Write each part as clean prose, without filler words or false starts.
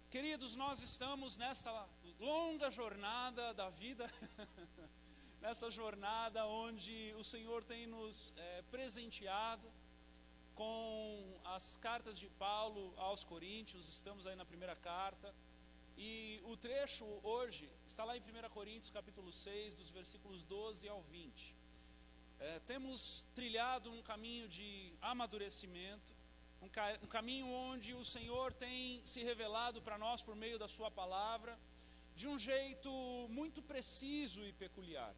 Queridos, nós estamos nessa longa jornada da vida, nessa jornada onde o Senhor tem nos presenteado com as cartas de Paulo aos Coríntios. Estamos aí na primeira carta, e o trecho hoje está lá em 1 Coríntios capítulo 6, dos versículos 12 ao 20. Temos trilhado um caminho de amadurecimento, um caminho onde o Senhor tem se revelado para nós por meio da sua palavra, de um jeito muito preciso e peculiar.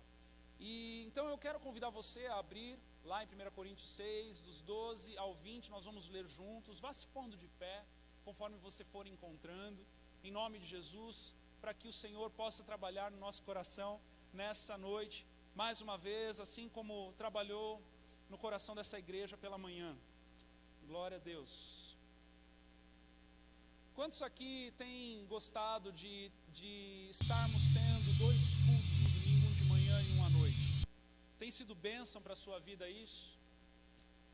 E então eu quero convidar você a abrir lá em 1 Coríntios 6, dos 12 ao 20, nós vamos ler juntos. Vá se pondo de pé, conforme você for encontrando, em nome de Jesus, para que o Senhor possa trabalhar no nosso coração nessa noite, mais uma vez, assim como trabalhou no coração dessa igreja pela manhã. Glória a Deus. Quantos aqui têm gostado de estarmos tendo 2 cultos no domingo, um de manhã e um à noite? Tem sido bênção para a sua vida isso?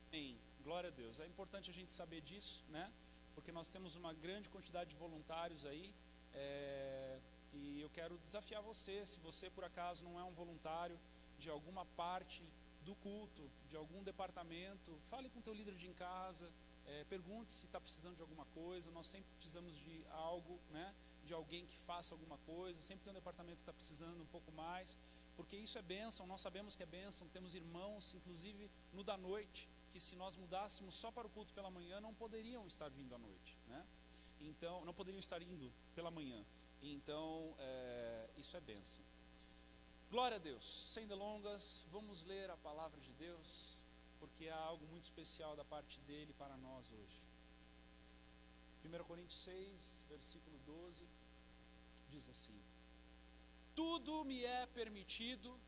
Amém. Glória a Deus. É importante a gente saber disso, né? Porque nós temos uma grande quantidade de voluntários aí, e eu quero desafiar você, se você por acaso não é um voluntário de alguma parte do culto, de algum departamento, fale com o teu líder de em casa, pergunte se está precisando de alguma coisa. Nós sempre precisamos de algo, né? De alguém que faça alguma coisa. Sempre tem um departamento que está precisando um pouco mais, porque isso é bênção. Nós sabemos que é bênção. Temos irmãos, inclusive no da noite, que se nós mudássemos só para o culto pela manhã, não poderiam estar vindo à noite, né? Então, não poderiam estar indo pela manhã. Então, isso é bênção. Glória a Deus. Sem delongas, vamos ler a palavra de Deus, porque há algo muito especial da parte dele para nós hoje. 1 Coríntios 6, versículo 12, diz assim: tudo me é permitido,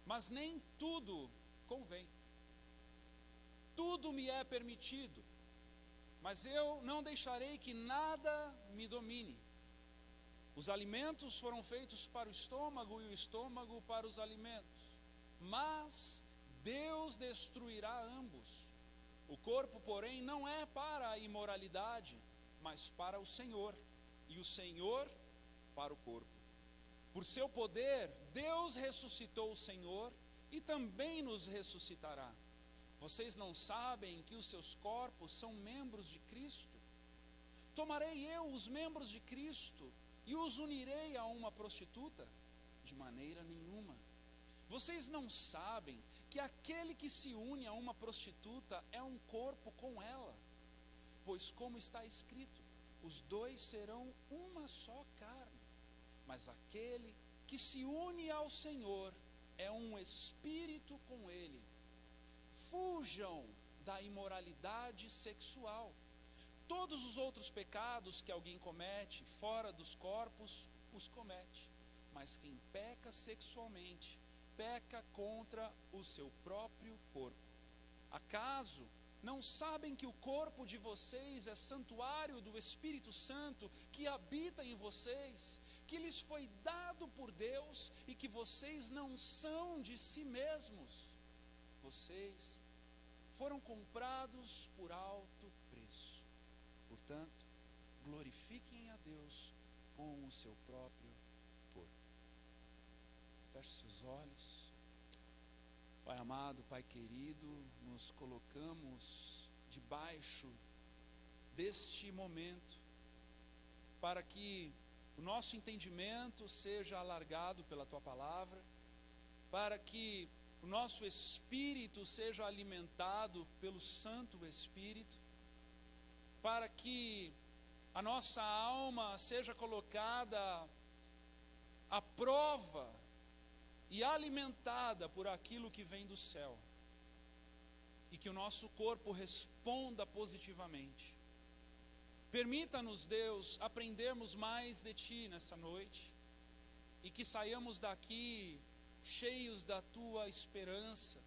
mas nem tudo convém. Tudo me é permitido, mas eu não deixarei que nada me domine. Os alimentos foram feitos para o estômago e o estômago para os alimentos, mas Deus destruirá ambos. O corpo, porém, não é para a imoralidade, mas para o Senhor, e o Senhor para o corpo. Por seu poder, Deus ressuscitou o Senhor e também nos ressuscitará. Vocês não sabem que os seus corpos são membros de Cristo? Tomarei eu os membros de Cristo e os unirei a uma prostituta? De maneira nenhuma. Vocês não sabem que aquele que se une a uma prostituta é um corpo com ela? Pois como está escrito, os dois serão uma só carne. Mas aquele que se une ao Senhor é um espírito com ele. Fujam da imoralidade sexual. Todos os outros pecados que alguém comete fora dos corpos, os comete. Mas quem peca sexualmente, peca contra o seu próprio corpo. Acaso não sabem que o corpo de vocês é santuário do Espírito Santo que habita em vocês, que lhes foi dado por Deus e que vocês não são de si mesmos? Vocês foram comprados por alto preço. Portanto, glorifiquem a Deus com o seu próprio corpo. Feche seus olhos. Pai amado, Pai querido, nos colocamos debaixo deste momento para que o nosso entendimento seja alargado pela Tua palavra, para que o nosso espírito seja alimentado pelo Santo Espírito, para que a nossa alma seja colocada à prova e alimentada por aquilo que vem do céu, e que o nosso corpo responda positivamente. Permita-nos, Deus, aprendermos mais de Ti nessa noite, e que saiamos daqui cheios da Tua esperança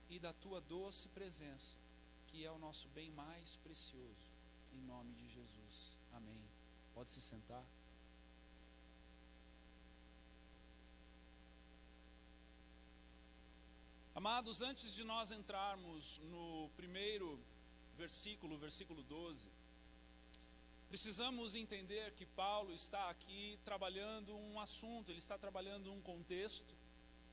e da Tua doce presença, que é o nosso bem mais precioso. Em nome de Jesus, amém. Pode se sentar. Amados, antes de nós entrarmos no primeiro versículo, versículo 12, Precisamos entender que Paulo está aqui trabalhando um assunto, ele está trabalhando um contexto,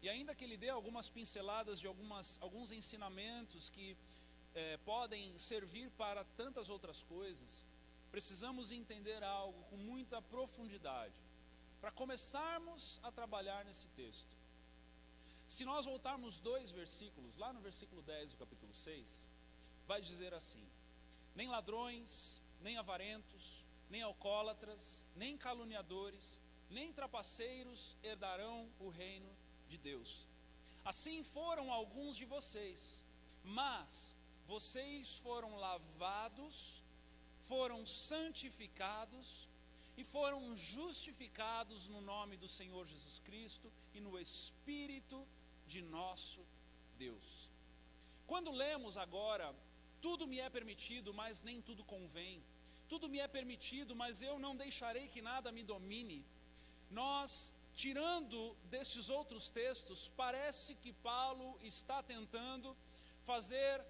e ainda que ele dê algumas pinceladas de alguns ensinamentos que podem servir para tantas outras coisas, precisamos entender algo com muita profundidade, para começarmos a trabalhar nesse texto. Se nós voltarmos 2 versículos, lá no versículo 10 do capítulo 6, vai dizer assim: nem ladrões, nem avarentos, nem alcoólatras, nem caluniadores, nem trapaceiros herdarão o reino de Deus. Assim foram alguns de vocês, mas vocês foram lavados, foram santificados e foram justificados no nome do Senhor Jesus Cristo e no Espírito de nosso Deus. Quando lemos agora, tudo me é permitido, mas nem tudo convém. Tudo me é permitido, mas eu não deixarei que nada me domine. Nós, tirando destes outros textos, parece que Paulo está tentando fazer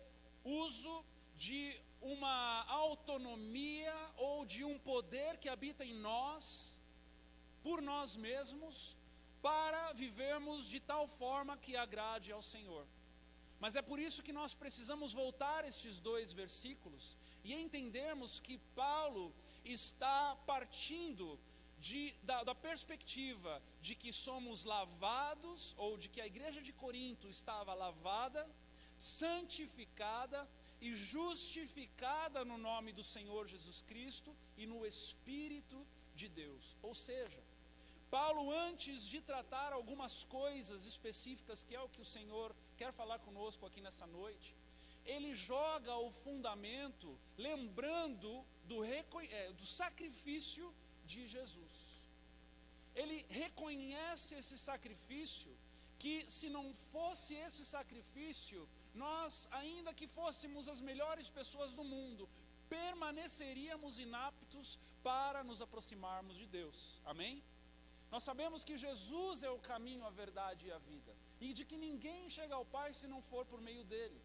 uso de uma autonomia ou de um poder que habita em nós, por nós mesmos, para vivermos de tal forma que agrade ao Senhor. Mas é por isso que nós precisamos voltar estes 2 versículos e entendermos que Paulo está partindo da perspectiva de que somos lavados, ou de que a igreja de Corinto estava lavada, santificada e justificada no nome do Senhor Jesus Cristo e no Espírito de Deus. Ou seja, Paulo, antes de tratar algumas coisas específicas, que é o que o Senhor quer falar conosco aqui nessa noite, ele joga o fundamento, lembrando do sacrifício de Jesus. Ele reconhece esse sacrifício, que se não fosse esse sacrifício, nós, ainda que fôssemos as melhores pessoas do mundo, permaneceríamos inaptos para nos aproximarmos de Deus. Amém? Nós sabemos que Jesus é o caminho, a verdade e a vida, e de que ninguém chega ao Pai se não for por meio dele.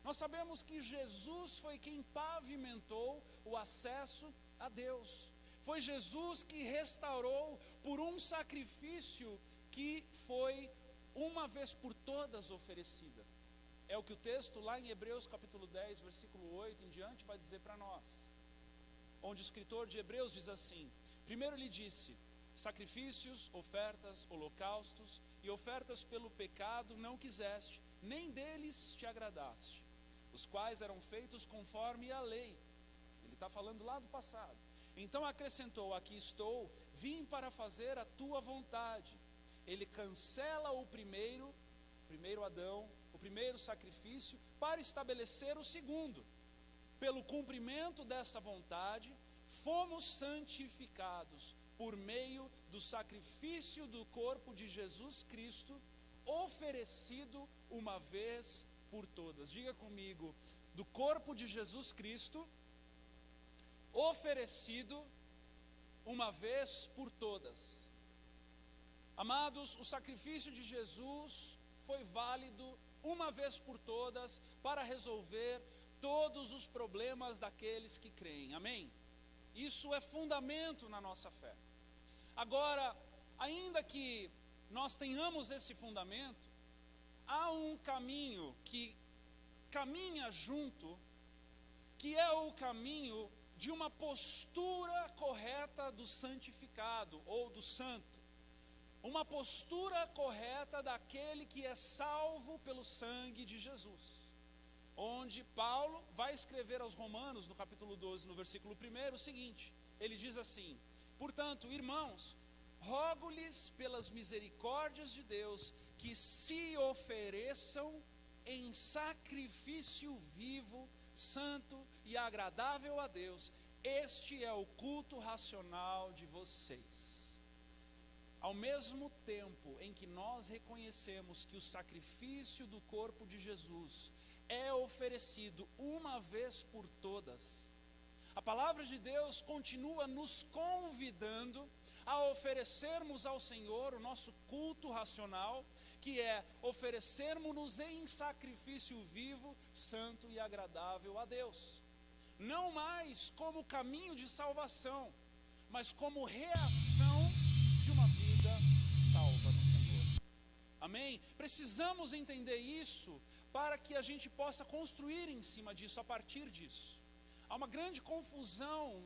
Nós sabemos que Jesus foi quem pavimentou o acesso a Deus. Foi Jesus que restaurou por um sacrifício que foi uma vez por todas oferecida. É o que o texto lá em Hebreus capítulo 10, versículo 8 em diante vai dizer para nós. Onde o escritor de Hebreus diz assim: primeiro lhe disse, sacrifícios, ofertas, holocaustos e ofertas pelo pecado não quiseste, nem deles te agradaste, os quais eram feitos conforme a lei. Ele está falando lá do passado. Então acrescentou, aqui estou, vim para fazer a tua vontade. Ele cancela o primeiro Adão, o primeiro sacrifício, para estabelecer o segundo. Pelo cumprimento dessa vontade, fomos santificados por meio do sacrifício do corpo de Jesus Cristo, oferecido uma vez por todas. Diga comigo, do corpo de Jesus Cristo, oferecido uma vez por todas. Amados, o sacrifício de Jesus foi válido uma vez por todas para resolver todos os problemas daqueles que creem. Amém? Isso é fundamento na nossa fé. Agora, ainda que nós tenhamos esse fundamento, há um caminho que caminha junto, que é o caminho de uma postura correta do santificado ou do santo. Uma postura correta daquele que é salvo pelo sangue de Jesus. Onde Paulo vai escrever aos Romanos, no capítulo 12, no versículo 1, o seguinte, ele diz assim: portanto, irmãos, rogo-lhes pelas misericórdias de Deus, que se ofereçam em sacrifício vivo, santo e agradável a Deus. Este é o culto racional de vocês. Ao mesmo tempo em que nós reconhecemos que o sacrifício do corpo de Jesus é oferecido uma vez por todas, a palavra de Deus continua nos convidando a oferecermos ao Senhor o nosso culto racional, que é oferecermos-nos em sacrifício vivo, santo e agradável a Deus. não mais como caminho de salvação, mas como reação de uma vida salva no Senhor. Amém? Precisamos entender isso para que a gente possa construir em cima disso, a partir disso. Há uma grande confusão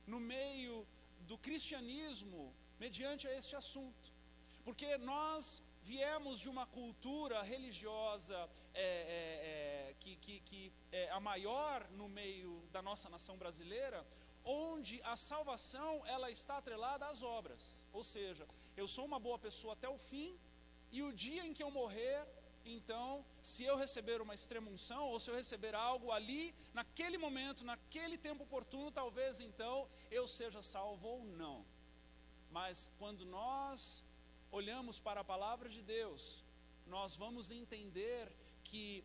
no meio do cristianismo mediante a este assunto, porque nós viemos de uma cultura religiosa que é a maior no meio da nossa nação brasileira, onde a salvação ela está atrelada às obras, ou seja, eu sou uma boa pessoa até o fim, e o dia em que eu morrer, então, se eu receber uma extrema-unção, ou se eu receber algo ali, naquele momento, naquele tempo oportuno, talvez então eu seja salvo ou não. Mas quando nós olhamos para a palavra de Deus, nós vamos entender que,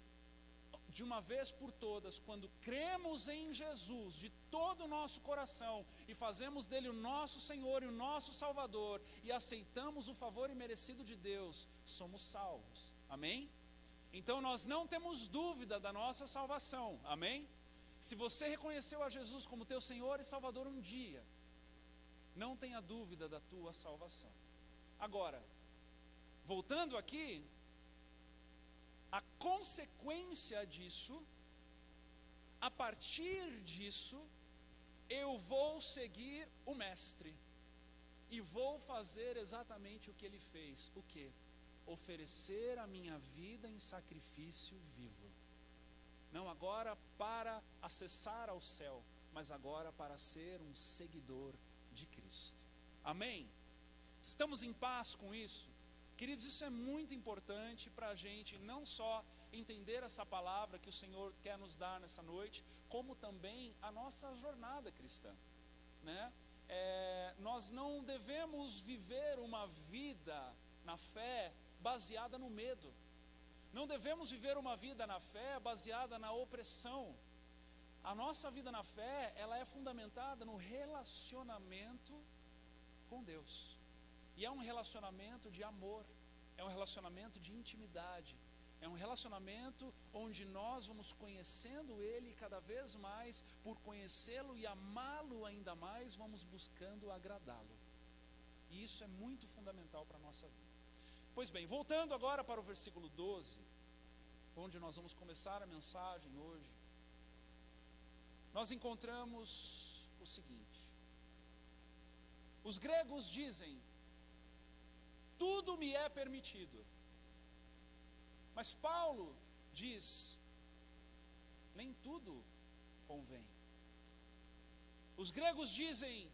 de uma vez por todas, quando cremos em Jesus de todo o nosso coração e fazemos dele o nosso Senhor e o nosso Salvador e aceitamos o favor imerecido de Deus, somos salvos. Amém? Então nós não temos dúvida da nossa salvação. Amém? Se você reconheceu a Jesus como teu Senhor e Salvador um dia, não tenha dúvida da tua salvação. Agora, voltando aqui, a consequência disso, a partir disso, eu vou seguir o Mestre e vou fazer exatamente o que ele fez. O quê? Oferecer a minha vida em sacrifício vivo. Não agora para acessar ao céu, mas agora para ser um seguidor de Cristo. Amém? Estamos em paz com isso? Queridos, isso é muito importante para a gente não só entender essa palavra que o Senhor quer nos dar nessa noite, como também a nossa jornada cristã, né? Nós não devemos viver uma vida na fé baseada no medo. Não devemos viver uma vida na fé baseada na opressão. A nossa vida na fé, ela é fundamentada no relacionamento com Deus. E é um relacionamento de amor, é um relacionamento de intimidade, é um relacionamento onde nós vamos conhecendo Ele cada vez mais, por conhecê-lo e amá-lo ainda mais, vamos buscando agradá-lo. E isso é muito fundamental para a nossa vida. Pois bem, voltando agora para o versículo 12, onde nós vamos começar a mensagem hoje, nós encontramos o seguinte: os gregos dizem, tudo me é permitido. Mas Paulo diz, nem tudo convém. Os gregos dizem,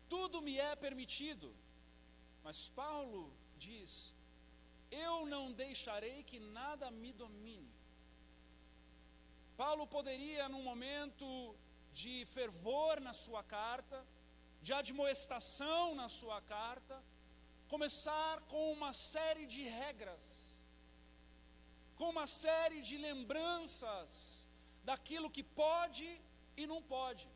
tudo me é permitido. Mas Paulo diz, eu não deixarei que nada me domine. Paulo poderia, num momento de fervor na sua carta, de admoestação na sua carta, começar com uma série de regras, com uma série de lembranças daquilo que pode e não pode.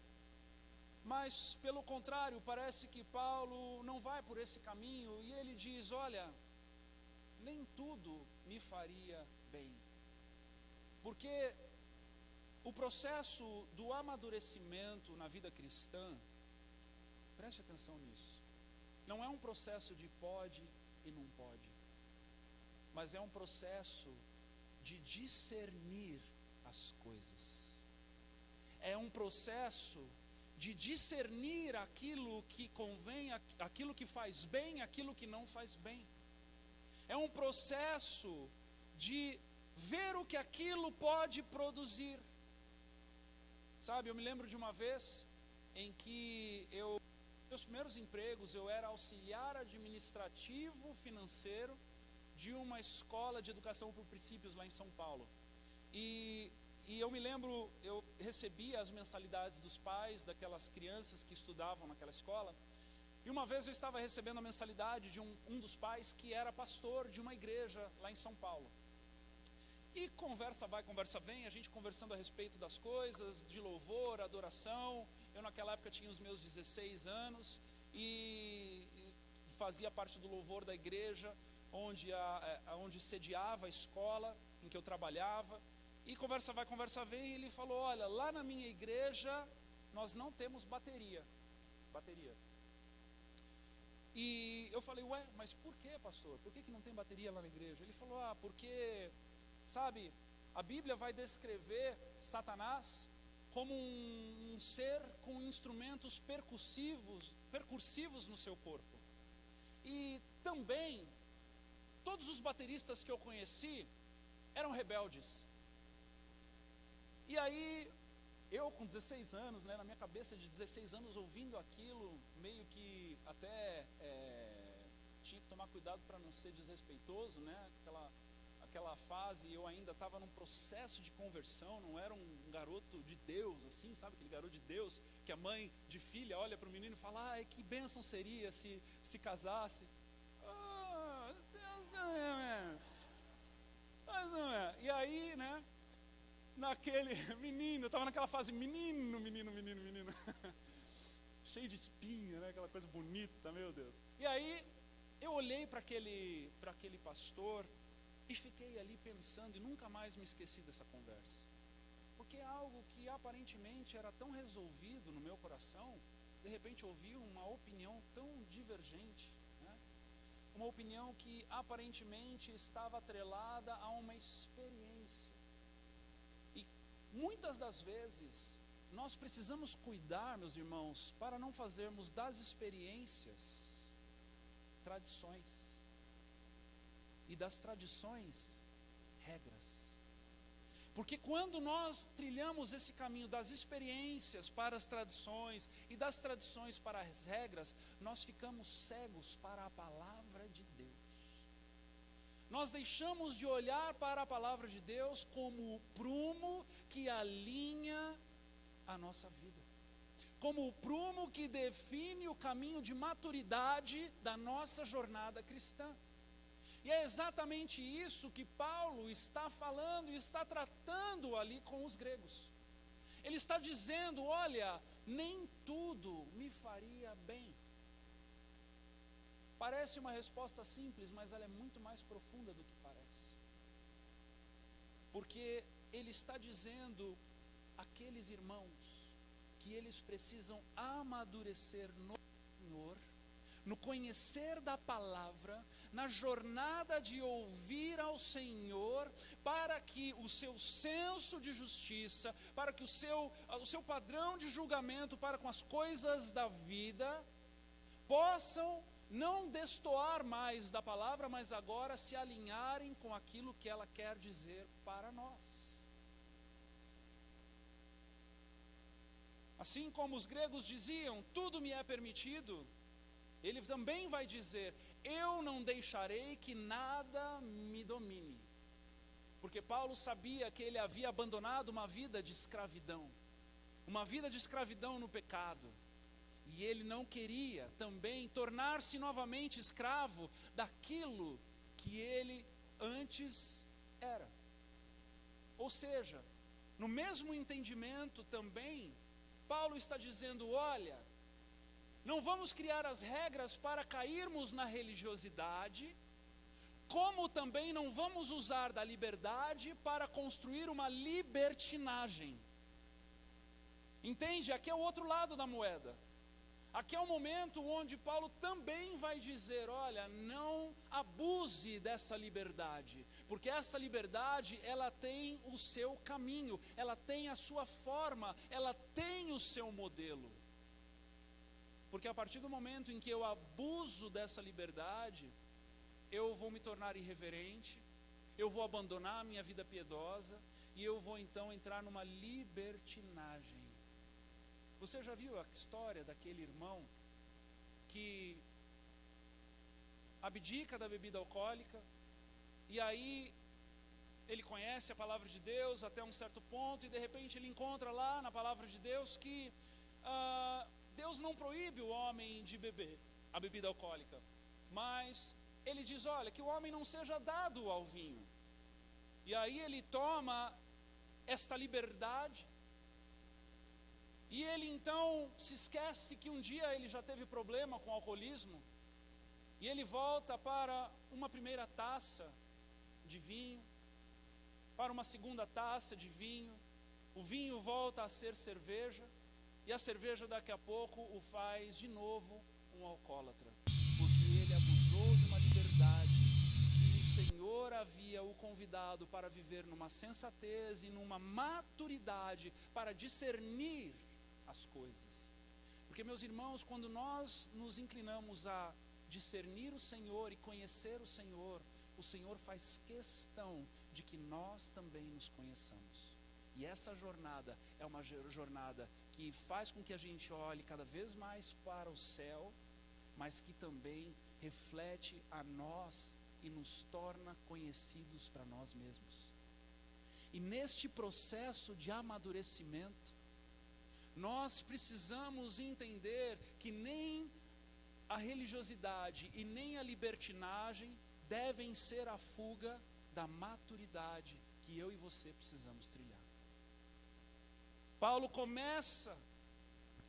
Mas, pelo contrário, parece que Paulo não vai por esse caminho e ele diz, olha, nem tudo me faria bem. Porque o processo do amadurecimento na vida cristã, preste atenção nisso, não é um processo de pode e não pode, mas é um processo de discernir as coisas. É um processo de discernir aquilo que convém, aquilo que faz bem, aquilo que não faz bem. É um processo de ver o que aquilo pode produzir. Sabe, eu me lembro de uma vez em que meus primeiros empregos, eu era auxiliar administrativo financeiro de uma escola de educação por princípios lá em São Paulo. E eu me lembro, eu recebia as mensalidades dos pais daquelas crianças que estudavam naquela escola. E uma vez eu estava recebendo a mensalidade de um dos pais que era pastor de uma igreja lá em São Paulo. E conversa vai, conversa vem, a gente conversando a respeito das coisas, de louvor, adoração. Eu naquela época tinha os meus 16 anos e fazia parte do louvor da igreja, onde sediava a escola em que eu trabalhava. E conversa vai, conversa vem, e ele falou, olha, lá na minha igreja nós não temos bateria. E eu falei, ué, mas por que, pastor? Por que não tem bateria lá na igreja? Ele falou, porque, sabe, a Bíblia vai descrever Satanás como um ser com instrumentos percursivos no seu corpo. E também, todos os bateristas que eu conheci eram rebeldes. E aí, eu com 16 anos, né, na minha cabeça de 16 anos, ouvindo aquilo, meio que até tinha que tomar cuidado para não ser desrespeitoso, né, aquela fase, eu ainda estava num processo de conversão, não era um garoto de Deus, assim, sabe, aquele garoto de Deus, que a mãe de filha olha para o menino e fala, ai, que bênção seria se casasse. Deus não é, mas não é. E aí, né, naquele menino, eu estava naquela fase, menino, cheio de espinha, né, aquela coisa bonita, meu Deus. E aí, eu olhei para aquele pastor e fiquei ali pensando, e nunca mais me esqueci dessa conversa. Porque algo que aparentemente era tão resolvido no meu coração, de repente ouvi uma opinião tão divergente, né? Uma opinião que aparentemente estava atrelada a uma experiência. E muitas das vezes, nós precisamos cuidar, meus irmãos, para não fazermos das experiências tradições. E das tradições, regras. Porque quando nós trilhamos esse caminho das experiências para as tradições e das tradições para as regras, nós ficamos cegos para a palavra de Deus. Nós deixamos de olhar para a palavra de Deus como o prumo que alinha a nossa vida, como o prumo que define o caminho de maturidade da nossa jornada cristã. E é exatamente isso que Paulo está falando e está tratando ali com os gregos. Ele está dizendo, olha, nem tudo me faria bem. Parece uma resposta simples, mas ela é muito mais profunda do que parece. Porque ele está dizendo àqueles irmãos que eles precisam amadurecer no Senhor, no conhecer da palavra, na jornada de ouvir ao Senhor, para que o seu senso de justiça, para que o seu padrão de julgamento para com as coisas da vida, possam não destoar mais da palavra, mas agora se alinharem com aquilo que ela quer dizer para nós. Assim como os gregos diziam, tudo me é permitido, ele também vai dizer, eu não deixarei que nada me domine. Porque Paulo sabia que ele havia abandonado uma vida de escravidão no pecado. E ele não queria também tornar-se novamente escravo daquilo que ele antes era. Ou seja, no mesmo entendimento também, Paulo está dizendo, olha, não vamos criar as regras para cairmos na religiosidade, como também não vamos usar da liberdade para construir uma libertinagem. Entende? Aqui é o outro lado da moeda. Aqui é o momento onde Paulo também vai dizer, olha, não abuse dessa liberdade, porque essa liberdade, ela tem o seu caminho, ela tem a sua forma, ela tem o seu modelo. Porque a partir do momento em que eu abuso dessa liberdade, eu vou me tornar irreverente, eu vou abandonar a minha vida piedosa, e eu vou então entrar numa libertinagem. Você já viu a história daquele irmão que abdica da bebida alcoólica, e aí ele conhece a palavra de Deus até um certo ponto, e de repente ele encontra lá na palavra de Deus que Deus não proíbe o homem de beber a bebida alcoólica, mas ele diz, olha, que o homem não seja dado ao vinho. E aí ele toma esta liberdade, e ele então se esquece que um dia ele já teve problema com o alcoolismo, e ele volta para uma primeira taça de vinho, para uma segunda taça de vinho, o vinho volta a ser cerveja, e a cerveja daqui a pouco o faz de novo um alcoólatra, porque ele abusou de uma liberdade que o Senhor havia o convidado para viver numa sensatez e numa maturidade para discernir as coisas. Porque, meus irmãos, quando nós nos inclinamos a discernir o Senhor e conhecer o Senhor faz questão de que nós também nos conheçamos. E essa jornada é uma jornada que faz com que a gente olhe cada vez mais para o céu, mas que também reflete a nós e nos torna conhecidos para nós mesmos. E neste processo de amadurecimento, nós precisamos entender que nem a religiosidade e nem a libertinagem devem ser a fuga da maturidade que eu e você precisamos trilhar. Paulo começa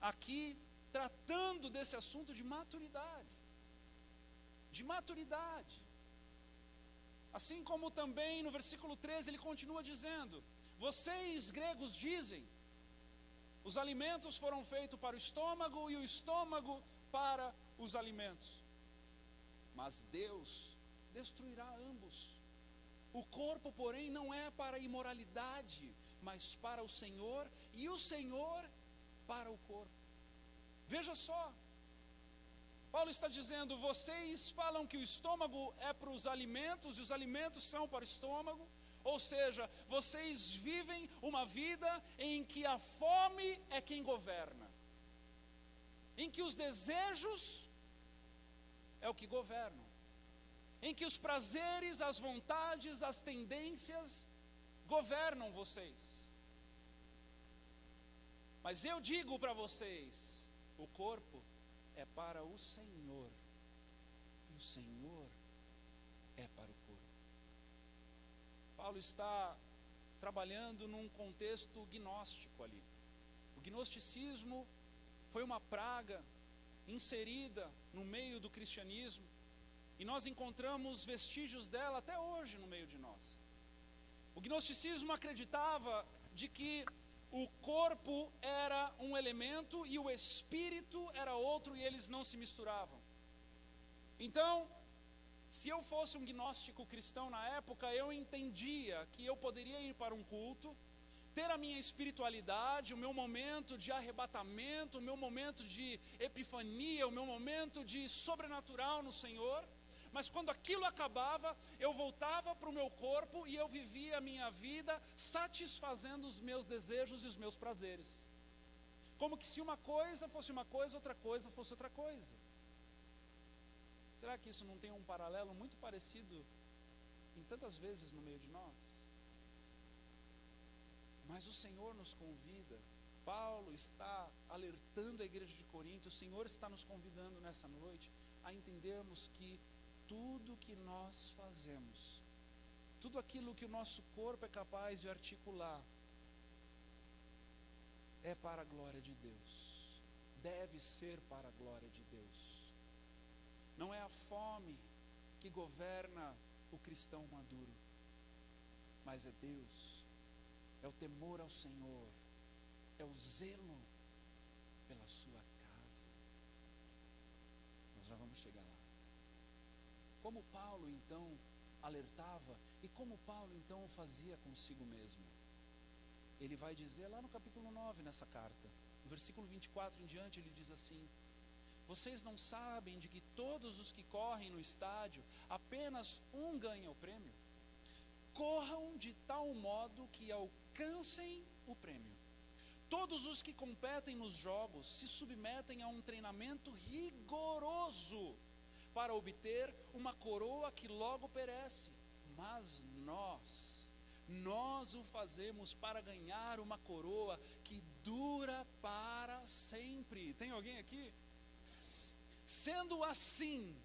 aqui tratando desse assunto de maturidade. De maturidade. Assim como também no versículo 13 ele continua dizendo: vocês gregos dizem, os alimentos foram feitos para o estômago e o estômago para os alimentos. Mas Deus destruirá ambos. O corpo, porém, não é para a imoralidade, mas para o Senhor, e o Senhor para o corpo. Veja só, Paulo está dizendo: vocês falam que o estômago é para os alimentos, e os alimentos são para o estômago. Ou seja, vocês vivem uma vida em que a fome é quem governa, em que os desejos é o que governam, em que os prazeres, as vontades, as tendências governam vocês. Mas eu digo para vocês, o corpo é para o Senhor, e o Senhor é para o corpo. Paulo está trabalhando num contexto gnóstico ali. O gnosticismo foi uma praga inserida no meio do cristianismo, e nós encontramos vestígios dela até hoje no meio de nós. O gnosticismo acreditava de que o corpo era um elemento e o espírito era outro, e eles não se misturavam. Então, se eu fosse um gnóstico cristão na época, eu entendia que eu poderia ir para um culto, ter a minha espiritualidade, o meu momento de arrebatamento, o meu momento de epifania, o meu momento de sobrenatural no Senhor, mas quando aquilo acabava, eu voltava para o meu corpo e eu vivia a minha vida satisfazendo os meus desejos e os meus prazeres. Como que se uma coisa fosse uma coisa, outra coisa fosse outra coisa. Será que isso não tem um paralelo muito parecido em tantas vezes no meio de nós? Mas o Senhor nos convida, Paulo está alertando a igreja de Corinto, o Senhor está nos convidando nessa noite a entendermos que tudo que nós fazemos, tudo aquilo que o nosso corpo é capaz de articular, é para a glória de Deus, deve ser para a glória de Deus. Não é a fome que governa o cristão maduro, mas é Deus, é o temor ao Senhor, é o zelo pela sua casa. Nós já vamos chegar lá. Como Paulo então alertava, e como Paulo então fazia consigo mesmo? Ele vai dizer lá no capítulo 9 nessa carta, no versículo 24 em diante, ele diz assim: vocês não sabem de que todos os que correm no estádio, apenas um ganha o prêmio? Corram de tal modo que alcancem o prêmio. Todos os que competem nos jogos se submetem a um treinamento rigoroso para obter uma coroa que logo perece. Mas nós o fazemos para ganhar uma coroa que dura para sempre. Tem alguém aqui? Sendo assim,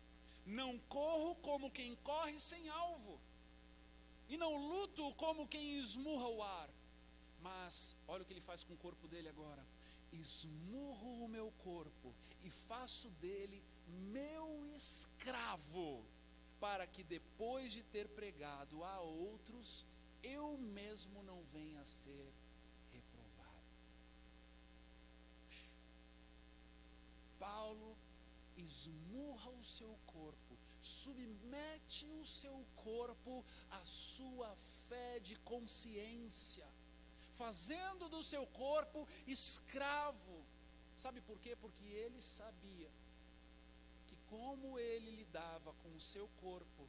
não corro como quem corre sem alvo, e não luto como quem esmurra o ar, mas olha o que ele faz com o corpo dele agora: esmurro o meu corpo e faço dele meu escravo, para que depois de ter pregado a outros, eu mesmo não venha a ser reprovado. Paulo esmurra o seu corpo, submete o seu corpo à sua fé de consciência, fazendo do seu corpo escravo. Sabe por quê? Porque ele sabia que como ele lidava com o seu corpo,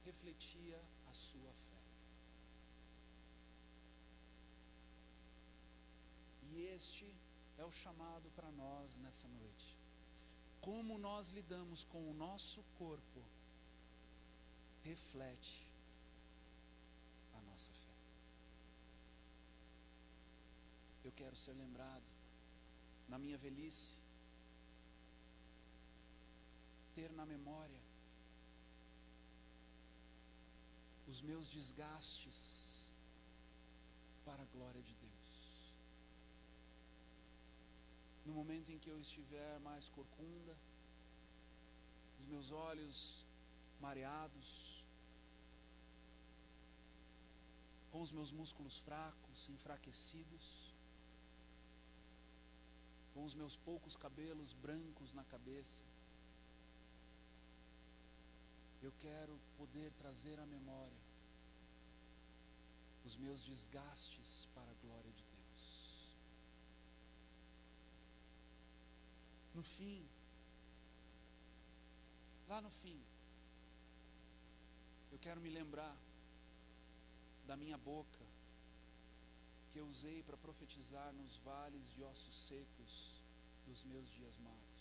refletia a sua fé. E este é o chamado para nós nessa noite. Como nós lidamos com o nosso corpo, reflete a nossa fé. Eu quero ser lembrado, na minha velhice, ter na memória os meus desgastes para a glória de Deus. No momento em que eu estiver mais corcunda, os meus olhos mareados, com os meus músculos fracos, enfraquecidos, com os meus poucos cabelos brancos na cabeça, eu quero poder trazer à memória os meus desgastes para a glória de Deus. No fim, lá no fim, eu quero me lembrar da minha boca que eu usei para profetizar nos vales de ossos secos dos meus dias maus.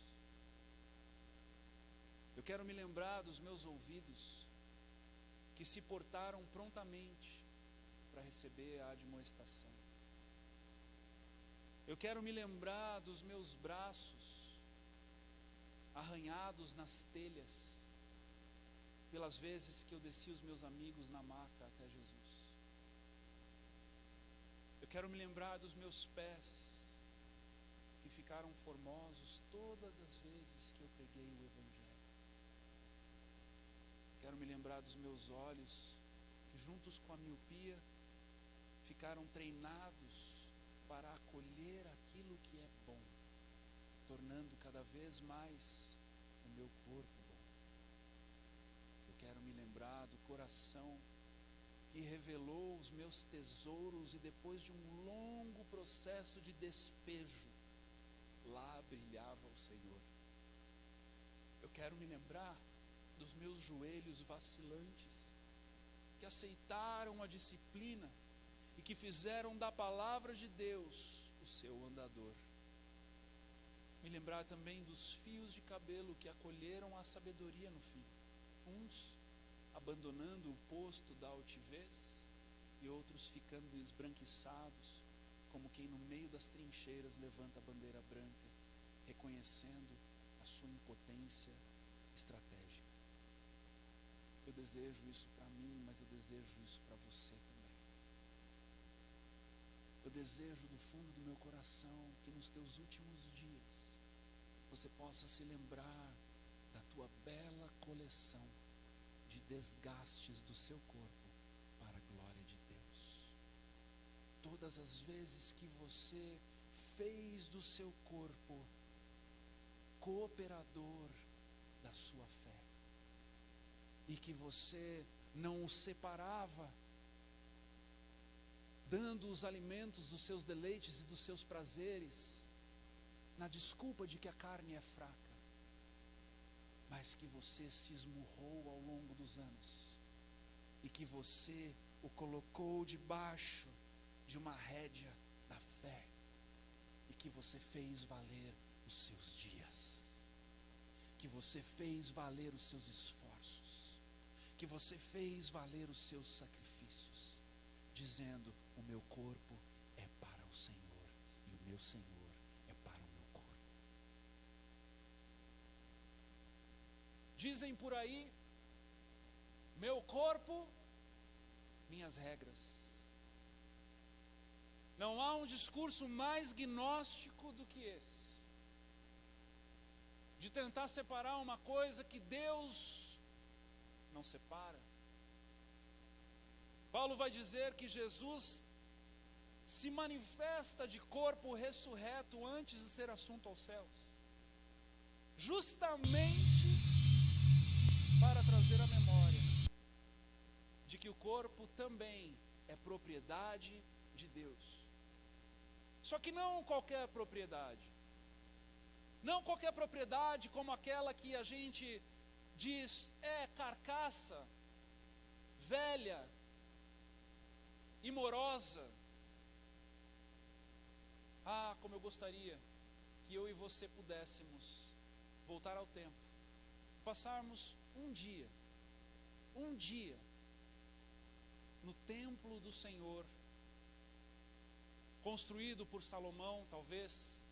Eu quero me lembrar dos meus ouvidos que se portaram prontamente para receber a admoestação. Eu quero me lembrar dos meus braços arranhados nas telhas pelas vezes que eu desci os meus amigos na maca até Jesus. Eu quero me lembrar dos meus pés que ficaram formosos todas as vezes que eu preguei o Evangelho. Quero me lembrar dos meus olhos que, juntos com a miopia, ficaram treinados para acolher aquilo que é bom, tornando cada vez mais o meu corpo bom. Eu quero me lembrar do coração que revelou os meus tesouros e depois de um longo processo de despejo, lá brilhava o Senhor. Eu quero me lembrar dos meus joelhos vacilantes, que aceitaram a disciplina e que fizeram da palavra de Deus o seu andador. Me lembrar também dos fios de cabelo que acolheram a sabedoria no fim, uns abandonando o posto da altivez e outros ficando esbranquiçados, como quem no meio das trincheiras levanta a bandeira branca, reconhecendo a sua impotência estratégica. Eu desejo isso para mim, mas eu desejo isso para você também. Eu desejo do fundo do meu coração que nos teus últimos dias você possa se lembrar da tua bela coleção de desgastes do seu corpo para a glória de Deus. Todas as vezes que você fez do seu corpo cooperador da sua fé e que você não o separava, dando os alimentos dos seus deleites e dos seus prazeres na desculpa de que a carne é fraca, mas que você se esmurrou ao longo dos anos e que você o colocou debaixo de uma rédea da fé e que você fez valer os seus dias, que você fez valer os seus esforços, que você fez valer os seus sacrifícios, dizendo: o meu corpo é para o Senhor e o meu Senhor é para o meu corpo. Dizem por aí: meu corpo, minhas regras. Não há um discurso mais gnóstico do que esse, de tentar separar uma coisa que Deus não separa. Paulo vai dizer que Jesus se manifesta de corpo ressurreto antes de ser assunto aos céus, justamente para trazer a memória de que o corpo também é propriedade de Deus. Só que não qualquer propriedade. Não qualquer propriedade como aquela que a gente diz é carcaça, velha e morosa. Ah, como eu gostaria que eu e você pudéssemos voltar ao tempo, passarmos um dia no templo do Senhor, construído por Salomão, talvez,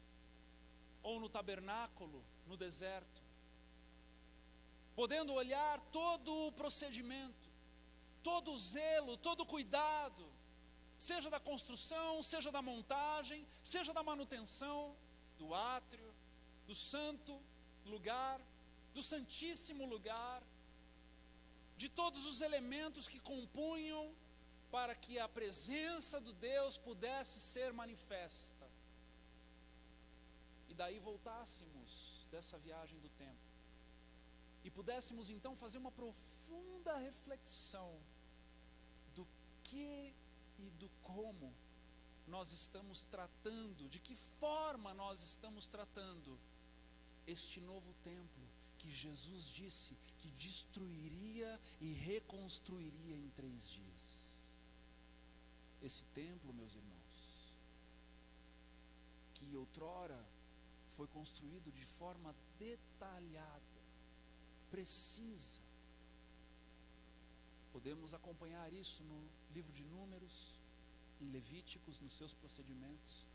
ou no tabernáculo, no deserto, podendo olhar todo o procedimento, todo o zelo, todo o cuidado, seja da construção, seja da montagem, seja da manutenção do átrio, do santo lugar, do santíssimo lugar, de todos os elementos que compunham para que a presença do Deus pudesse ser manifesta. E daí voltássemos dessa viagem do tempo e pudéssemos então fazer uma profunda reflexão do que e do como nós estamos tratando, de que forma nós estamos tratando este novo templo que Jesus disse que destruiria e reconstruiria em 3 dias. Esse templo, meus irmãos, que outrora foi construído de forma detalhada, precisa. Podemos acompanhar isso no livro de Números, em Levíticos, nos seus procedimentos.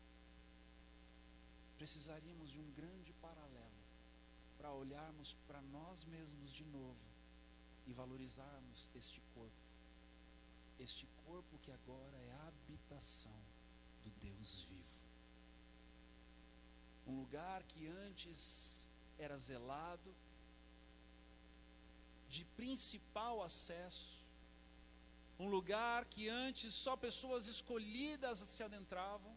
Precisaríamos de um grande paralelo para olharmos para nós mesmos de novo e valorizarmos este corpo que agora é a habitação do Deus vivo. Um lugar que antes era zelado, de principal acesso, um lugar que antes só pessoas escolhidas se adentravam,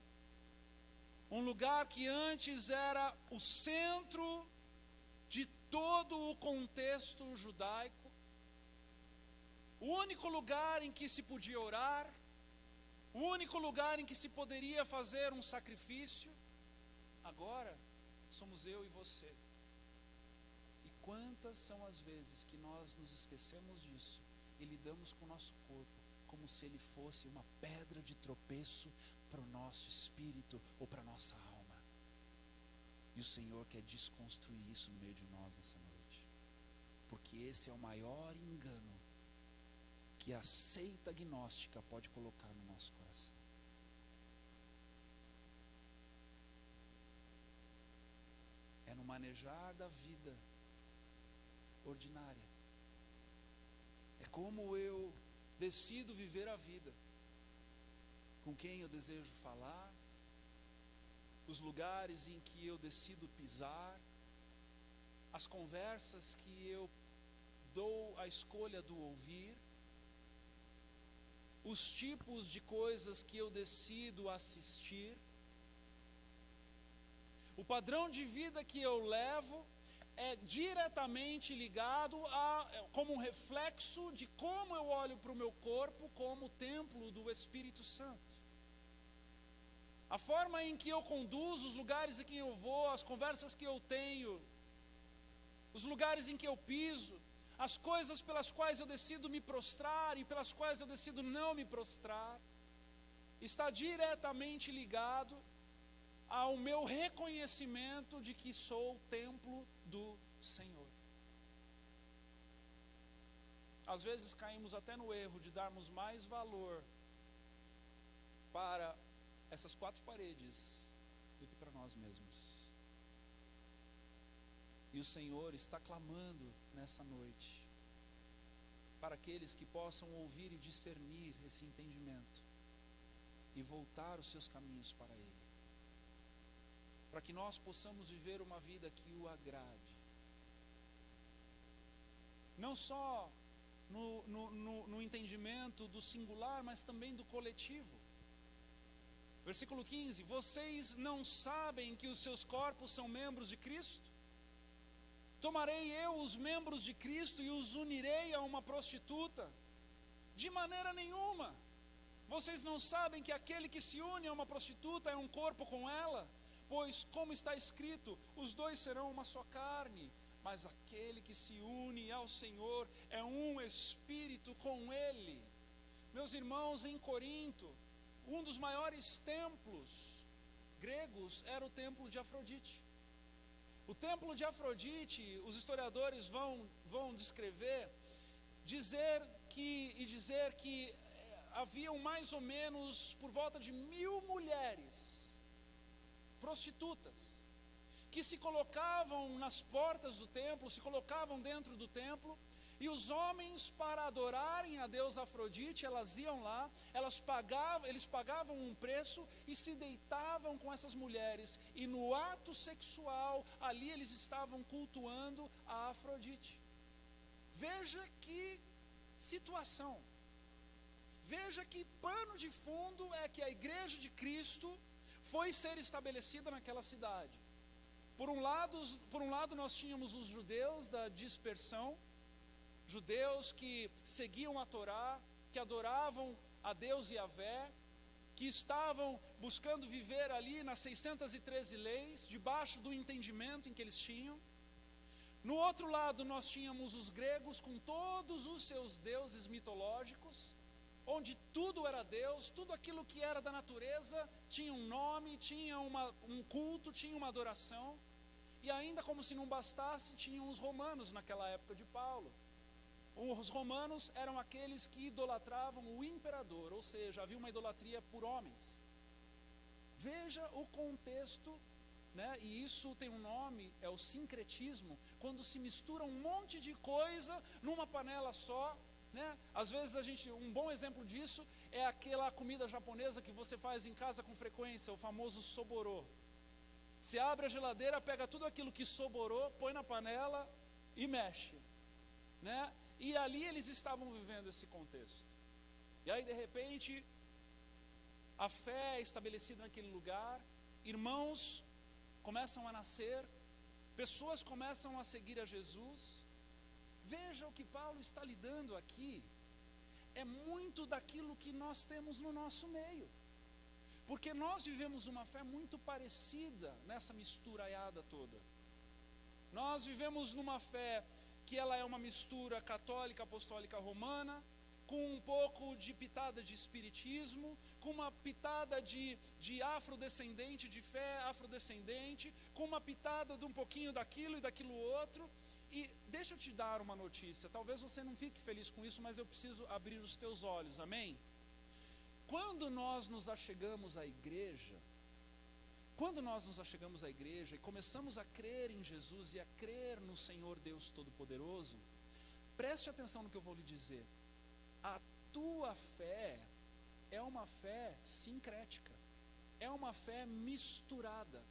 um lugar que antes era o centro de todo o contexto judaico, o único lugar em que se podia orar, o único lugar em que se poderia fazer um sacrifício. Agora somos eu e você. E quantas são as vezes que nós nos esquecemos disso e lidamos com o nosso corpo como se ele fosse uma pedra de tropeço para o nosso espírito ou para a nossa alma. E o Senhor quer desconstruir isso no meio de nós nessa noite, porque esse é o maior engano que a seita gnóstica pode colocar no nosso coração. É no manejar da vida ordinária. É como eu decido viver a vida, com quem eu desejo falar, os lugares em que eu decido pisar, as conversas que eu dou a escolha do ouvir, os tipos de coisas que eu decido assistir, o padrão de vida que eu levo é diretamente ligado como um reflexo de como eu olho para o meu corpo como templo do Espírito Santo. A forma em que eu conduzo, os lugares em que eu vou, as conversas que eu tenho, os lugares em que eu piso, as coisas pelas quais eu decido me prostrar e pelas quais eu decido não me prostrar, está diretamente ligado ao meu reconhecimento de que sou o templo do Senhor. Às vezes caímos até no erro de darmos mais valor para essas 4 paredes do que para nós mesmos. E o Senhor está clamando nessa noite para aqueles que possam ouvir e discernir esse entendimento e voltar os seus caminhos para Ele, para que nós possamos viver uma vida que o agrade, não só no entendimento do singular, mas também do coletivo. Versículo 15: vocês não sabem que os seus corpos são membros de Cristo? Tomarei eu os membros de Cristo e os unirei a uma prostituta? De maneira nenhuma. Vocês não sabem que aquele que se une a uma prostituta é um corpo com ela? Pois, como está escrito, os dois serão uma só carne. Mas aquele que se une ao Senhor é um espírito com Ele. Meus irmãos, em Corinto, um dos maiores templos gregos era o templo de Afrodite. O templo de Afrodite, os historiadores vão descrever, dizer que haviam mais ou menos por volta de 1000 mulheres prostitutas que se colocavam nas portas do templo, se colocavam dentro do templo, e os homens, para adorarem a deusa Afrodite, elas iam lá, eles pagavam um preço e se deitavam com essas mulheres, e no ato sexual, ali eles estavam cultuando a Afrodite. Veja que situação, veja que pano de fundo é que a igreja de Cristo foi ser estabelecida naquela cidade. Por um lado nós tínhamos os judeus da dispersão, judeus que seguiam a Torá, que adoravam a Deus Yahvé, que estavam buscando viver ali nas 613 leis, debaixo do entendimento em que eles tinham. No outro lado nós tínhamos os gregos com todos os seus deuses mitológicos, onde tudo era Deus, tudo aquilo que era da natureza tinha um nome, tinha um culto, tinha uma adoração. E ainda como se não bastasse, tinham os romanos naquela época de Paulo. Os romanos eram aqueles que idolatravam o imperador, ou seja, havia uma idolatria por homens. Veja o contexto, né? E isso tem um nome, é o sincretismo, quando se mistura um monte de coisa numa panela só, né? Às vezes um bom exemplo disso é aquela comida japonesa que você faz em casa com frequência, o famoso soborô. Você abre a geladeira, pega tudo aquilo que soborou, põe na panela e mexe, né? E ali eles estavam vivendo esse contexto. E aí de repente, a fé é estabelecida naquele lugar, irmãos começam a nascer, pessoas começam a seguir a Jesus. Veja o que Paulo está lidando aqui, é muito daquilo que nós temos no nosso meio, porque nós vivemos uma fé muito parecida nessa misturaiada toda. Nós vivemos numa fé que ela é uma mistura católica, apostólica, romana, com um pouco de pitada de espiritismo, com uma pitada de afrodescendente, de fé afrodescendente, com uma pitada de um pouquinho daquilo e daquilo outro. E deixa eu te dar uma notícia, talvez você não fique feliz com isso, mas eu preciso abrir os teus olhos, amém? Quando nós nos achegamos à igreja, e começamos a crer em Jesus e a crer no Senhor Deus Todo-Poderoso, preste atenção no que eu vou lhe dizer. A tua fé é uma fé sincrética, é uma fé misturada,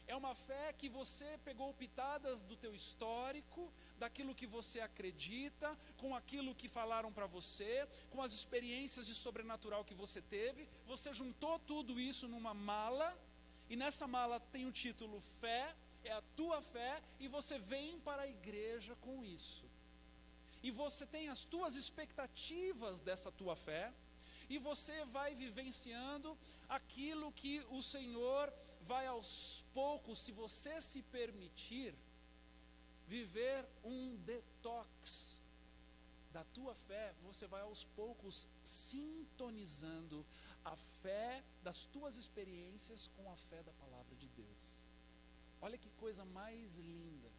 é uma fé que você pegou pitadas do teu histórico, daquilo que você acredita, com aquilo que falaram para você, com as experiências de sobrenatural que você teve, você juntou tudo isso numa mala, e nessa mala tem o título fé, é a tua fé, e você vem para a igreja com isso. E você tem as tuas expectativas dessa tua fé, e você vai vivenciando aquilo que o Senhor vai aos poucos, se você se permitir, viver um detox da tua fé. Você vai aos poucos sintonizando a fé das tuas experiências com a fé da palavra de Deus. Olha que coisa mais linda.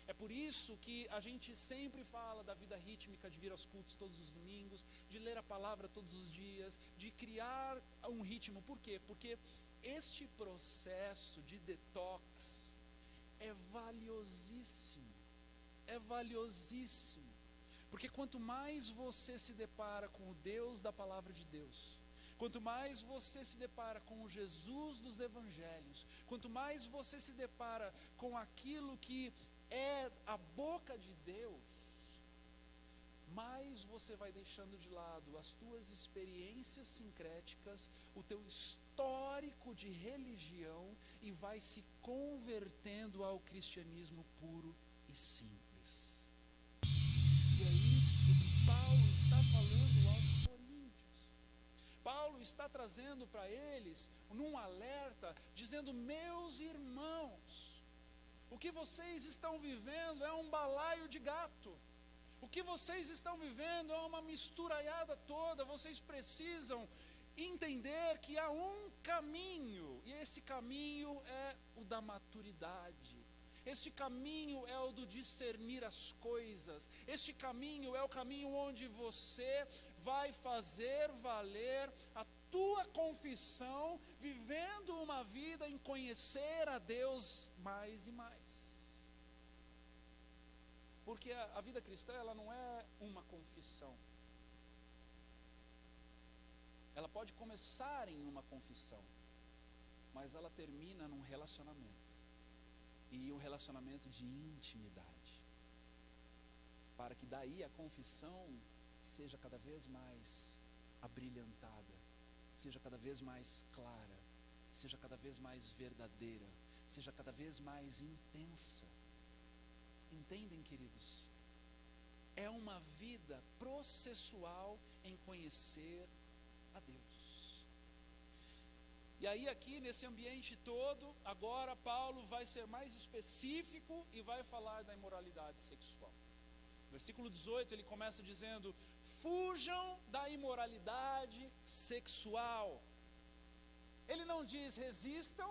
É por isso que a gente sempre fala da vida rítmica, de vir aos cultos todos os domingos, de ler a palavra todos os dias, de criar um ritmo. Por quê? Porque este processo de detox é valiosíssimo, porque quanto mais você se depara com o Deus da palavra de Deus, quanto mais você se depara com o Jesus dos evangelhos, quanto mais você se depara com aquilo que é a boca de Deus, mais você vai deixando de lado as tuas experiências sincréticas, o teu histórico de religião, e vai se convertendo ao cristianismo puro e simples. E é isso que Paulo está falando aos coríntios. Paulo está trazendo para eles num alerta, dizendo: meus irmãos, o que vocês estão vivendo é um balaio de gato. O que vocês estão vivendo é uma misturaiada toda. Vocês precisam entender que há um caminho, e esse caminho é o da maturidade. Este caminho é o do discernir as coisas. Este caminho é o caminho onde você vai fazer valer a tua confissão, vivendo uma vida em conhecer a Deus mais e mais. Porque a vida cristã, ela não é uma confissão. Ela pode começar em uma confissão, mas ela termina num relacionamento. E um relacionamento de intimidade. Para que daí a confissão seja cada vez mais abrilhantada, seja cada vez mais clara, seja cada vez mais verdadeira, seja cada vez mais intensa. Entendem, queridos? É uma vida processual em conhecer a Deus. E aí aqui nesse ambiente todo, agora Paulo vai ser mais específico e vai falar da imoralidade sexual. Versículo 18 ele começa dizendo: fujam da imoralidade sexual. Ele não diz resistam,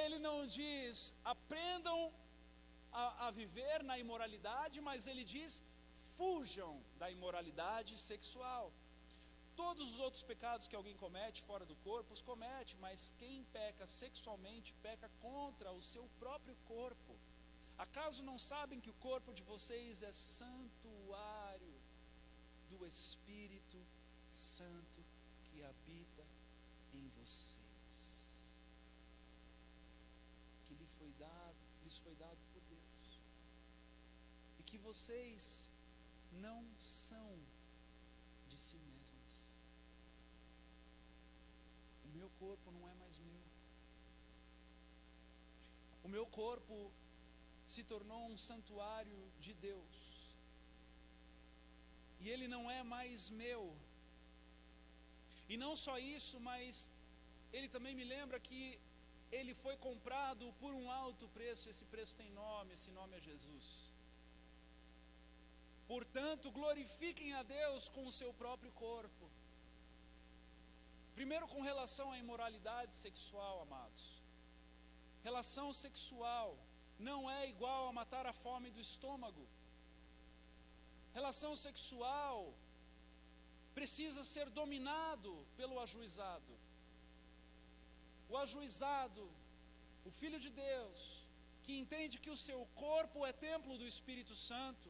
ele não diz aprendam a viver na imoralidade, mas ele diz fujam da imoralidade sexual. Todos os outros pecados que alguém comete fora do corpo, os comete, mas quem peca sexualmente, peca contra o seu próprio corpo. Acaso não sabem que o corpo de vocês é santuário do Espírito Santo que habita em vocês? Que lhes foi dado por Deus. E que vocês não são de si mesmos. O meu corpo não é mais meu. O meu corpo se tornou um santuário de Deus. E ele não é mais meu. E não só isso, mas ele também me lembra que ele foi comprado por um alto preço. Esse preço tem nome, esse nome é Jesus. Portanto, glorifiquem a Deus com o seu próprio corpo. Primeiro, com relação à imoralidade sexual, amados. Relação sexual não é igual a matar a fome do estômago. Relação sexual precisa ser dominado pelo ajuizado. O ajuizado, o Filho de Deus, que entende que o seu corpo é templo do Espírito Santo,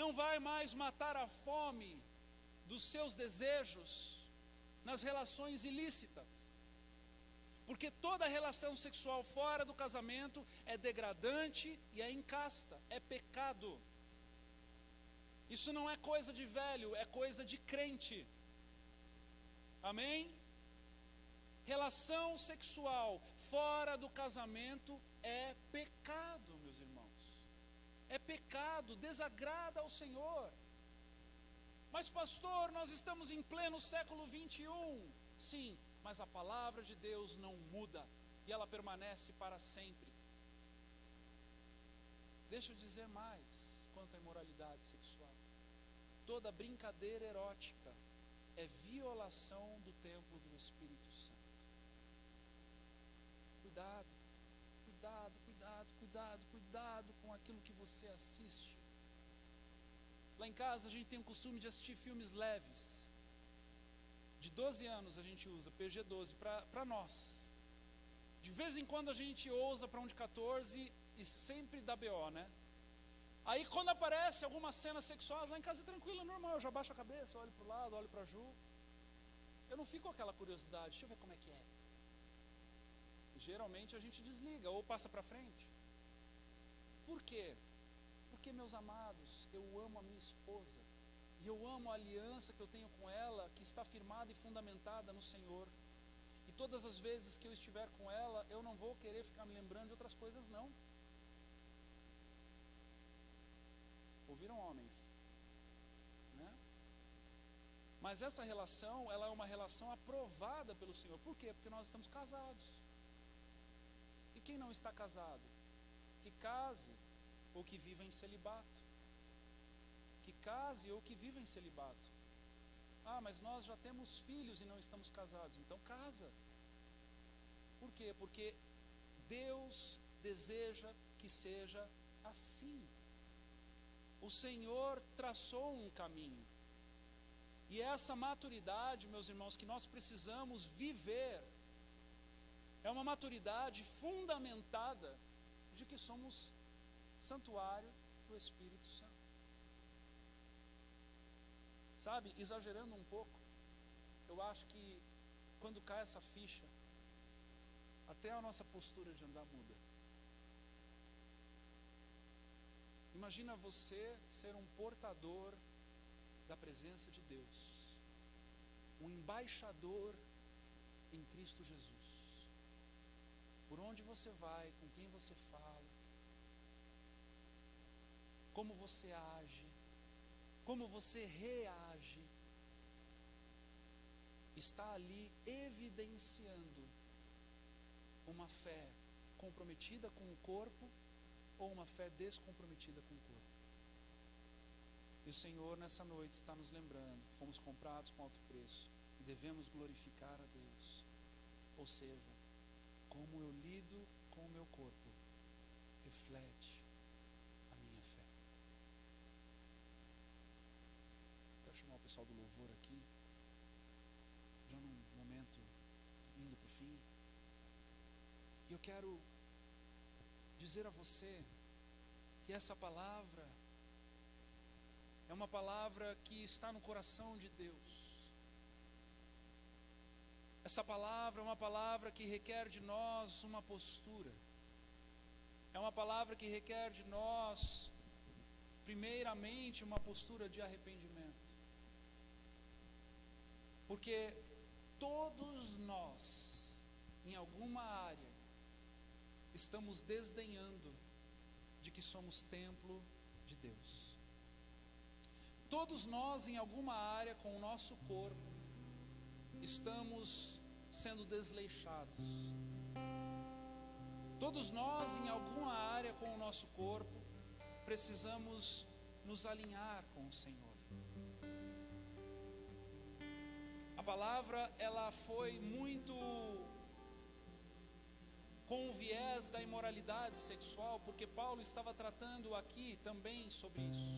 não vai mais matar a fome dos seus desejos nas relações ilícitas. Porque toda relação sexual fora do casamento é degradante e é incasta, é pecado. Isso não é coisa de velho, é coisa de crente. Amém? Relação sexual fora do casamento é pecado, meus irmãos. É pecado, desagrada ao Senhor. Mas pastor, nós estamos em pleno século 21. Sim, mas a palavra de Deus não muda e ela permanece para sempre. Deixa eu dizer mais quanto à imoralidade sexual. Toda brincadeira erótica é violação do templo do Espírito Santo. Cuidado, cuidado, cuidado, cuidado, cuidado com aquilo que você assiste. Lá em casa a gente tem o costume de assistir filmes leves. De 12 anos a gente usa PG-12 para nós. De vez em quando a gente ousa para um de 14 e sempre dá BO, né? Aí quando aparece alguma cena sexual, lá em casa é tranquilo, é normal, eu já baixo a cabeça, olho para o lado, olho para a Ju. Eu não fico com aquela curiosidade, deixa eu ver como é que é. Geralmente a gente desliga ou passa para frente. Por quê? Porque, meus amados, eu amo a minha esposa, e eu amo a aliança que eu tenho com ela, que está firmada e fundamentada no Senhor. E todas as vezes que eu estiver com ela, eu não vou querer ficar me lembrando de outras coisas, não. Ouviram, homens? Né? Mas essa relação, ela é uma relação aprovada pelo Senhor. Por quê? Porque nós estamos casados. E quem não está casado? Que case ou que viva em celibato. Que case ou que viva em celibato. Ah, mas nós já temos filhos e não estamos casados. Então casa. Por quê? Porque Deus deseja que seja assim. O Senhor traçou um caminho. E essa maturidade, meus irmãos, que nós precisamos viver, é uma maturidade fundamentada de que somos santuário do Espírito Santo. Sabe, exagerando um pouco, eu acho que quando cai essa ficha, até a nossa postura de andar muda. Imagina você ser um portador da presença de Deus, um embaixador em Cristo Jesus. Por onde você vai, com quem você fala, como você age, como você reage, está ali evidenciando uma fé comprometida com o corpo ou uma fé descomprometida com o corpo. E o Senhor nessa noite está nos lembrando que fomos comprados com alto preço e devemos glorificar a Deus. Ou seja, como eu lido com o meu corpo reflete a minha fé. Quero chamar o pessoal do louvor aqui, já num momento indo para o fim. E eu quero dizer a você que essa palavra é uma palavra que está no coração de Deus. Essa palavra é uma palavra que requer de nós uma postura. É uma palavra que requer de nós, primeiramente, uma postura de arrependimento. Porque todos nós, em alguma área, estamos desdenhando de que somos templo de Deus. Todos nós, em alguma área com o nosso corpo, estamos sendo desleixados. Todos nós, em alguma área com o nosso corpo, precisamos nos alinhar com o Senhor. A palavra, ela foi muito com o viés da imoralidade sexual, porque Paulo estava tratando aqui também sobre isso.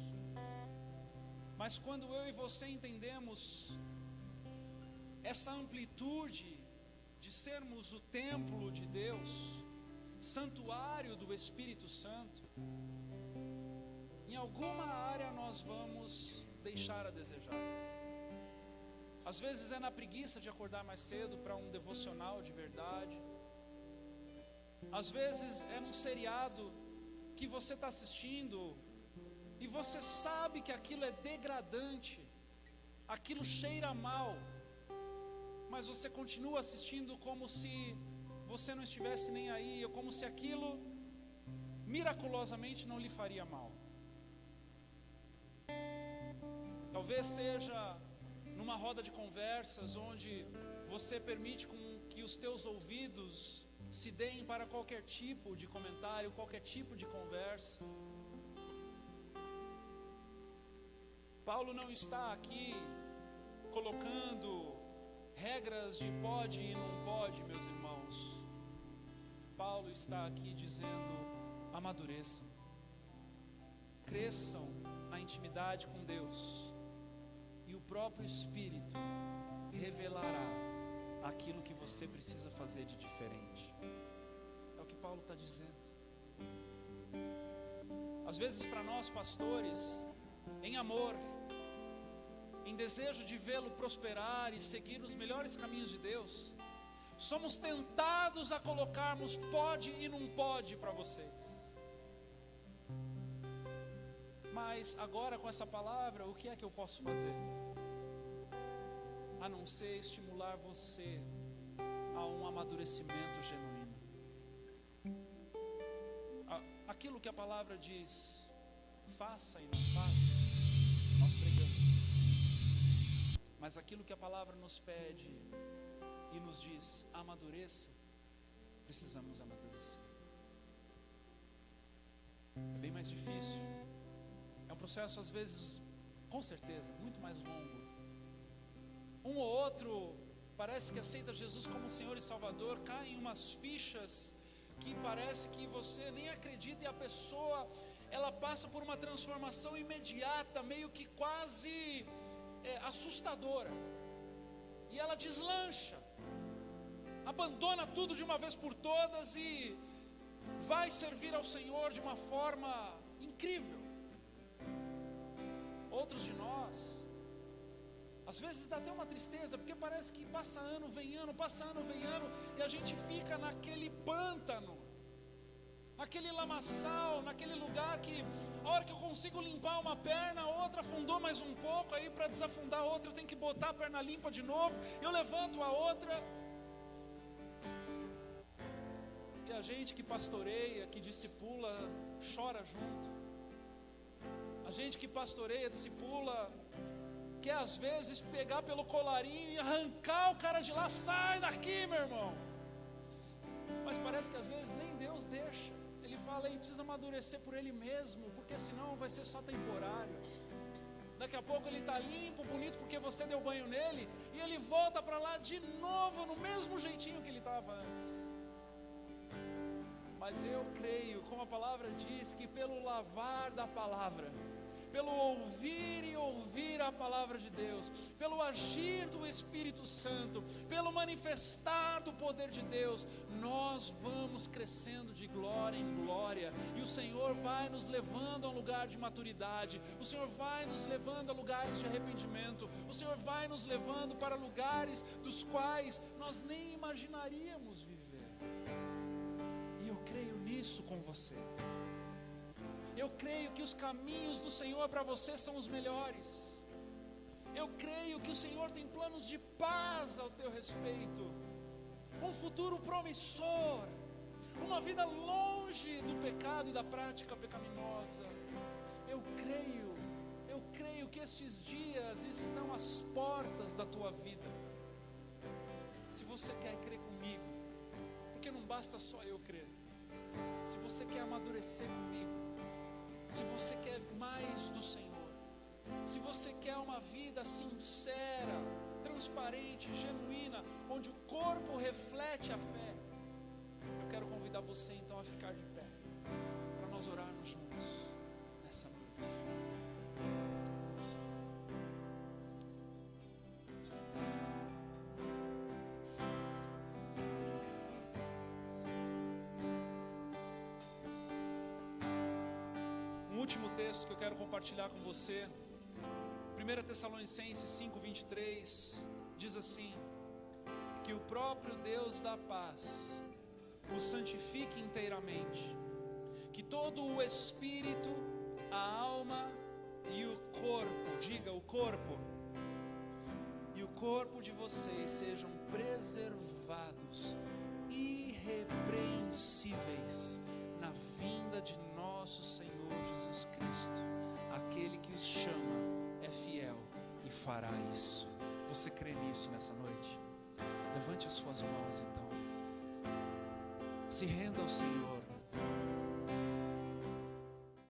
Mas quando eu e você entendemos essa amplitude de sermos o templo de Deus, santuário do Espírito Santo, em alguma área nós vamos deixar a desejar. Às vezes é na preguiça de acordar mais cedo para um devocional de verdade. Às vezes é num seriado que você está assistindo e você sabe que aquilo é degradante, aquilo cheira mal, mas você continua assistindo como se você não estivesse nem aí, ou como se aquilo miraculosamente não lhe faria mal. Talvez seja numa roda de conversas onde você permite que os teus ouvidos se deem para qualquer tipo de comentário, qualquer tipo de conversa. Paulo não está aqui colocando regras de pode e não pode, meus irmãos. Paulo está aqui dizendo: amadureçam, cresçam na intimidade com Deus, e o próprio Espírito revelará aquilo que você precisa fazer de diferente. É o que Paulo está dizendo. Às vezes para nós pastores, em amor, em desejo de vê-lo prosperar e seguir os melhores caminhos de Deus, somos tentados a colocarmos pode e não pode para vocês. Mas agora com essa palavra, o que é que eu posso fazer? A não ser estimular você a um amadurecimento genuíno. Aquilo que a palavra diz, faça e não faça, nós pregamos. Mas aquilo que a palavra nos pede e nos diz, amadureça, precisamos amadurecer. É bem mais difícil. É um processo, às vezes, com certeza, muito mais longo. Um ou outro parece que aceita Jesus como Senhor e Salvador, cai em umas fichas que parece que você nem acredita, e a pessoa, ela passa por uma transformação imediata, meio que quase assustadora, e ela deslancha, abandona tudo de uma vez por todas e vai servir ao Senhor de uma forma incrível. Outros de nós, às vezes dá até uma tristeza, porque parece que passa ano, vem ano, e a gente fica naquele pântano, naquele lamaçal, naquele lugar que a hora que eu consigo limpar uma perna, a outra afundou mais um pouco, aí para desafundar a outra eu tenho que botar a perna limpa de novo, eu levanto a outra. E a gente que pastoreia, que discipula, chora junto. A gente que pastoreia, discipula, quer às vezes pegar pelo colarinho e arrancar o cara de lá, sai daqui, meu irmão. Mas parece que às vezes nem Deus deixa. Ele fala, ele precisa amadurecer por ele mesmo, porque senão vai ser só temporário. Daqui a pouco ele está limpo, bonito, porque você deu banho nele, e ele volta para lá de novo, no mesmo jeitinho que ele estava antes. Mas eu creio, como a palavra diz, que pelo lavar da palavra, pelo ouvir e ouvir a palavra de Deus, pelo agir do Espírito Santo, pelo manifestar do poder de Deus, nós vamos crescendo de glória em glória, e o Senhor vai nos levando a um lugar de maturidade, o Senhor vai nos levando a lugares de arrependimento, o Senhor vai nos levando para lugares dos quais nós nem imaginaríamos viver. E eu creio nisso com você. Eu creio que os caminhos do Senhor para você são os melhores. Eu creio que o Senhor tem planos de paz ao teu respeito, um futuro promissor, uma vida longe do pecado e da prática pecaminosa. Eu creio que estes dias estão às portas da tua vida. Se você quer crer comigo, porque não basta só eu crer. Se você quer amadurecer comigo, se você quer mais do Senhor, se você quer uma vida sincera, transparente, genuína, onde o corpo reflete a fé, eu quero convidar você então a ficar de pé, para nós orarmos juntos nessa noite. Último texto que eu quero compartilhar com você, 1 Tessalonicenses 5:23, diz assim: que o próprio Deus da paz o santifique inteiramente, que todo o espírito, a alma e o corpo, diga o corpo, e o corpo de vocês sejam preservados, irrepreensíveis, na vinda de nosso Senhor Jesus Cristo. Aquele que os chama é fiel e fará isso. Você crê nisso nessa noite? Levante as suas mãos então, se renda ao Senhor.